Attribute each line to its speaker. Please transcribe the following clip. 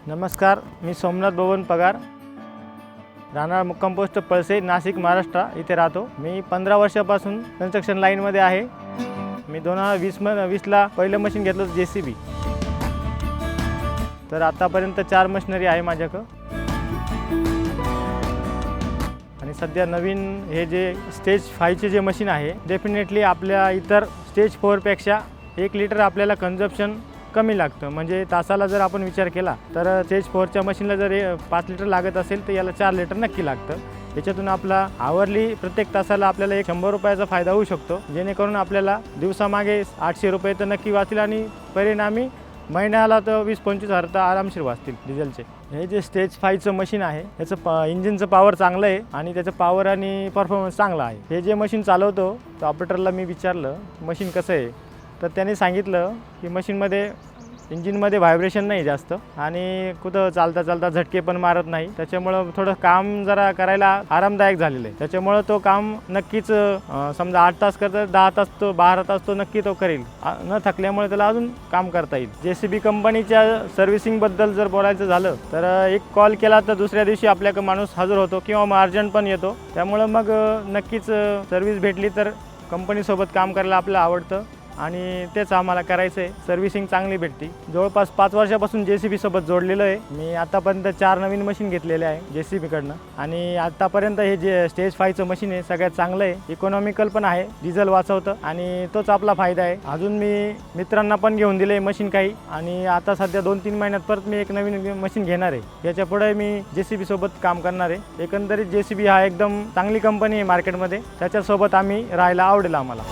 Speaker 1: नमस्कार, मी सोमनाथ बबन पगार, राहणार मुक्काम पोस्ट पळसे, नाशिक, महाराष्ट्र इथे राहतो। मी 15 वर्षापासून कन्स्ट्रक्शन लाईनमध्ये आहे। मी 2020ला पहिलं मशीन घेतलं होतं JCB। तर आतापर्यंत 4 मशिनरी आहे माझ्याकडं। आणि सध्या नवीन हे जे स्टेज 5चे जे मशीन आहे, डेफिनेटली आपल्या इतर स्टेज 4 पेक्षा 1 लिटर आपल्याला कन्झम्पशन कमी लागतं। म्हणजे तासाला जर आपण विचार केला तर स्टेज 4च्या मशीनला जर 5 लिटर लागत असेल तर याला 4 लिटर नक्की लागतं। याच्यातून आपला आवरली प्रत्येक तासाला आपल्याला 100 रुपयाचा फायदा होऊ शकतो, जेणेकरून आपल्याला दिवसामागे 800 रुपये तर नक्की वाचतील आणि परिणामी महिन्याला तर 20-25 हजार तर आरामशीर वाचतील डिझेलचे। हे जे स्टेज 5चं मशीन आहे याचं इंजिनचं पॉवर चांगलं आहे आणि त्याचं पॉवर आणि परफॉर्मन्स चांगला आहे। हे जे मशीन चालवतो तर ऑपरेटरला मी विचारलं मशीन कसं आहे, तर त्याने सांगितलं की मशीनमध्ये इंजिनमध्ये व्हायब्रेशन नाही जास्त आणि कुठं चालता चालता झटके पण मारत नाही। त्याच्यामुळं थोडं काम जरा करायला आरामदायक झालेलं आहे। त्याच्यामुळं तो काम नक्कीच समजा 8 तास करता 10 तास तो 12 तास तो नक्की तो करेल, न थकल्यामुळे त्याला अजून काम करता येईल। JCB कंपनीच्या सर्व्हिसिंगबद्दल जर बोलायचं झालं तर एक कॉल केला तर दुसऱ्या दिवशी आपल्याकडे माणूस हजर होतो किंवा मग अर्जंट पण येतो। त्यामुळं मग नक्कीच सर्व्हिस भेटली तर कंपनीसोबत काम करायला आपल्याला आवडतं आणि तेच आम्हाला करायचं आहे। सर्व्हिसिंग चांगली भेटते। जवळपास 5 वर्षापासून JCB सोबत जोडलेलं आहे। मी आतापर्यंत 4 नवीन मशीन घेतलेले आहे JCB कडनं आणि आतापर्यंत हे जे स्टेज 5चं मशीन आहे सगळ्यात चांगलं आहे, इकॉनॉमिकल पण आहे, डिझेल वाचवतं आणि तोच आपला फायदा आहे। अजून मी मित्रांना पण घेऊन दिले मशीन काही आणि आता सध्या 2-3 महिन्यात परत मी एक नवीन मशीन घेणार आहे। याच्या पुढे मी JCB सोबत काम करणार आहे। एकंदरीत JCB हा एकदम चांगली कंपनी आहे मार्केटमध्ये, त्याच्यासोबत आम्ही राहायला आवडेल आम्हाला।